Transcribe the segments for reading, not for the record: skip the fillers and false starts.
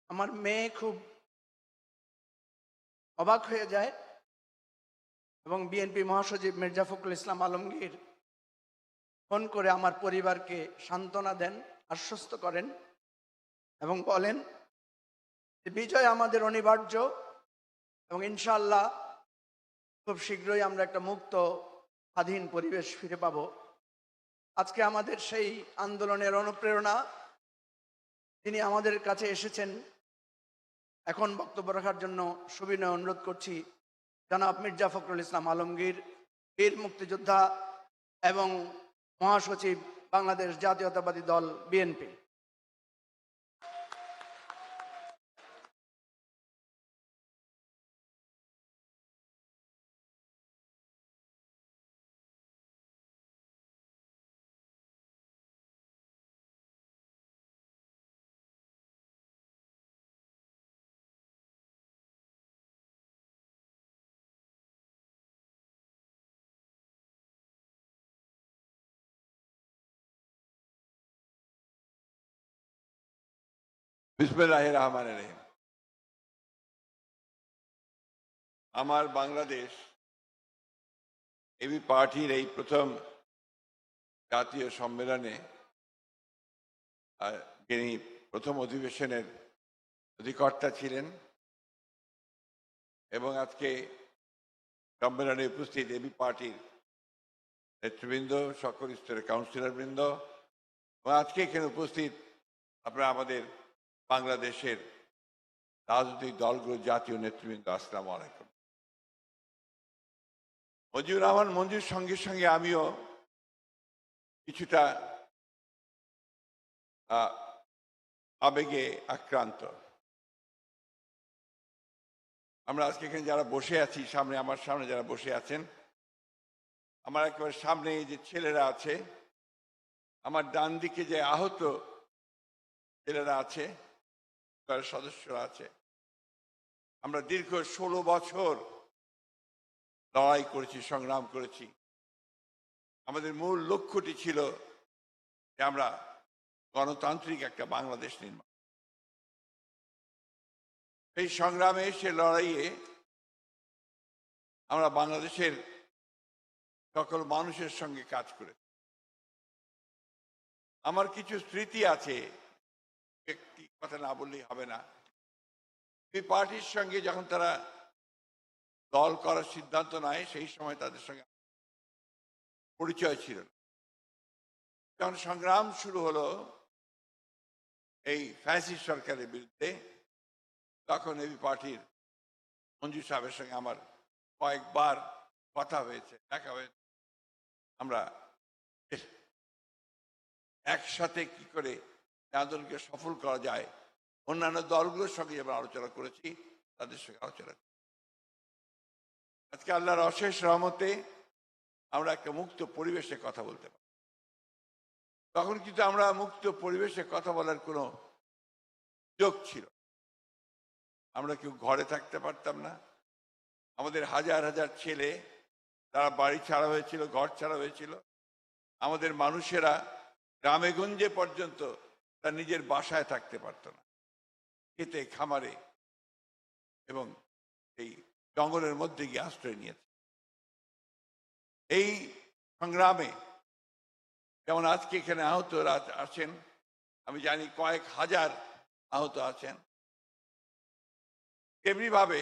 আমার মেয়ে খুব অবাক হয়ে যায় এবং বিএনপি মহাসচিব মির্জা ফখরুল ইসলাম আলমগীর ফোন করে আমার পরিবারকে সান্ত্বনা দেন, আশ্বস্ত করেন এবং বলেন যে বিজয় আমাদের অনিবার্য এবং ইনশাআল্লাহ খুব শীঘ্রই আমরা একটা মুক্ত স্বাধীন পরিবেশ ফিরে পাব। আজকে আমাদের সেই আন্দোলনের অনুপ্রেরণা তিনি আমাদের কাছে এসেছেন। এখন বক্তব্য রাখার জন্য সুবিনয় অনুরোধ করছি জনাব মির্জা ফখরুল ইসলাম আলমগীর, বীর মুক্তিযোদ্ধা এবং মহাসচিব, বাংলাদেশ জাতীয়তাবাদী দল বিএনপি। বিসমিল্লাহির রহমানির রহিম। আমার বাংলাদেশ এবি পার্টির এই প্রথম জাতীয় সম্মেলনে যিনি প্রথম অধিবেশনের অধিকর্তা ছিলেন এবং আজকে সম্মেলনে উপস্থিত এবি পার্টির নেতৃবৃন্দ, সকল স্তরের কাউন্সিলরবৃন্দ এবং আজকে এখানে উপস্থিত আপনারা আমাদের বাংলাদেশের রাজনৈতিক দলগুলোর জাতীয় নেতৃবৃন্দ, আসসালামু আলাইকুম। মঞ্জুর রহমান মঞ্জুর সঙ্গে সঙ্গে আমিও কিছুটা আবেগে আক্রান্ত। আমরা আজকে এখানে যারা বসে আছি, আমার সামনে যারা বসে আছেন, আমার একেবারে সামনে যে ছেলেরা আছে, আমার ডান দিকে যে আহত ছেলেরা আছে, তার সদস্যরা আছে, আমরা দীর্ঘ 16 বছর লড়াই করেছি, সংগ্রাম করেছি। আমাদের মূল লক্ষ্যটি ছিল যে আমরা গণতান্ত্রিক একটা বাংলাদেশ নির্মাণ। এই সংগ্রামে, সে লড়াইয়ে আমরা বাংলাদেশের সকল মানুষের সঙ্গে কাজ করে। আমার কিছু স্মৃতি আছে, ব্যক্তি কথা না বললেই হবে না। এই পার্টির সঙ্গে যখন তারা দল করার সিদ্ধান্ত নেয়, সেই সময় তাদের সঙ্গে পরিচয় ছিল না। যখন সংগ্রাম শুরু হলো এই ফ্যাসিস্ট সরকারের বিরুদ্ধে, তখন এবি পার্টির মঞ্জু সাহেবের সঙ্গে আমার কয়েকবার কথা হয়েছে, দেখা হয়েছে। আমরা একসাথে কি করে আন্দোলনকে সফল করা যায় অন্যান্য দলগুলোর সঙ্গে আমরা আলোচনা করেছি, তাদের সঙ্গে আলোচনা। আজকে আল্লাহর অশেষ রহমতে আমরা একটা মুক্ত পরিবেশে কথা বলতে পারি। তখন কিন্তু আমরা মুক্ত পরিবেশে কথা বলার কোনো সুযোগ ছিল। আমরা কেউ ঘরে থাকতে পারতাম না। আমাদের হাজার হাজার ছেলে, তারা বাড়ি ছাড়া হয়েছিল, ঘর ছাড়া হয়েছিল। আমাদের মানুষেরা গ্রামে গঞ্জে পর্যন্ত তার নিজের বাসায় থাকতে পারত না, খেতে খামারে এবং এই জঙ্গলের মধ্যে গিয়ে আশ্রয় নিয়েছে। এই সংগ্রামে যেমন আজকে এখানে আহতরা আছেন, আমি জানি কয়েক হাজার আহত আছেন, তেমনিভাবে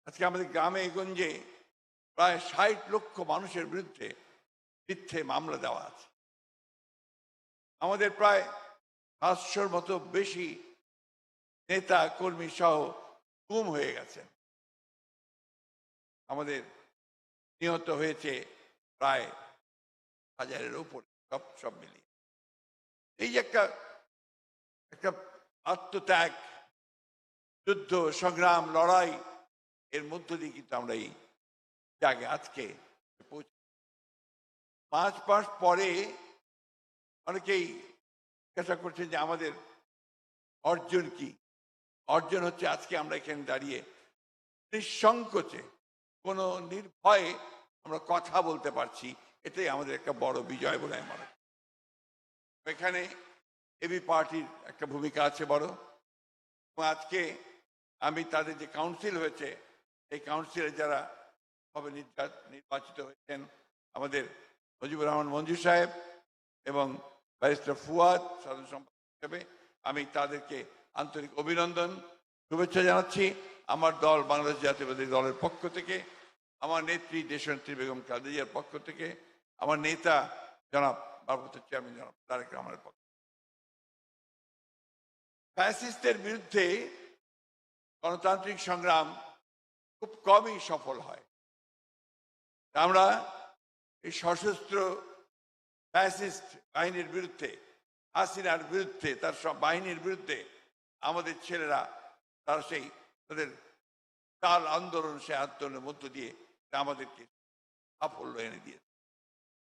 আজকে আমাদের গ্রামে গঞ্জে প্রায় 60 লক্ষ মানুষের বিরুদ্ধে মিথ্যে মামলা দেওয়া আছে। আমাদের প্রায় 500-র মতো বেশি নেতা কর্মী সহ গুম হয়ে গেছেন। আমাদের নিহত হয়েছে প্রায় 1000-এর উপরে, সব মিলিয়ে। এই যে একটা আত্মত্যাগ, যুদ্ধ, সংগ্রাম, লড়াই, এর মধ্য দিয়ে কিন্তু আমরা এই জায়গায় আজকে 5 মাস পরে অনেকেই জিজ্ঞাসা করছেন যে আমাদের অর্জন কি। অর্জন হচ্ছে আজকে আমরা এখানে দাঁড়িয়ে নিঃসংকোচে, কোনো নির্ভয়ে আমরা কথা বলতে পারছি। এটাই আমাদের একটা বড় বিজয় বলে আমি মনে করি। এখানে এবি পার্টির একটা ভূমিকা আছে বড়। এবং আজকে আমি তাদের যে কাউন্সিল হয়েছে এই কাউন্সিলে যারা হবে নির্বাচিত হয়েছেন আমাদের মুজিবুর রহমান মঞ্জু সাহেব এবং ব্যারিস্টার ফুয়াদ সাধারণ সম্পাদক হিসেবে আমি তাদেরকে আন্তরিক অভিনন্দন শুভেচ্ছা জানাচ্ছি আমার দল বাংলাদেশ জাতীয়বাদী দলের পক্ষ থেকে, আমার নেত্রী দেশনেত্রী বেগম খালেদা জিয়ার পক্ষ থেকে, আমার নেতা জনাব ভারপ্রাপ্ত চেয়ারম্যান জনাব তারেক রহমানের পক্ষ। ফ্যাসিস্টের বিরুদ্ধে গণতান্ত্রিক সংগ্রাম খুব কমই সফল হয়। আমরা এই সশস্ত্র ফ্যাসিস্ট বাহিনীর বিরুদ্ধে, হাসিনার বিরুদ্ধে, তার সব বাহিনীর বিরুদ্ধে আমাদের ছেলেরা তারা সেই তাদের কাল আন্দোলন, সে আন্দোলনের মধ্য দিয়ে আমাদেরকে সাফল্য এনে দিয়েছে।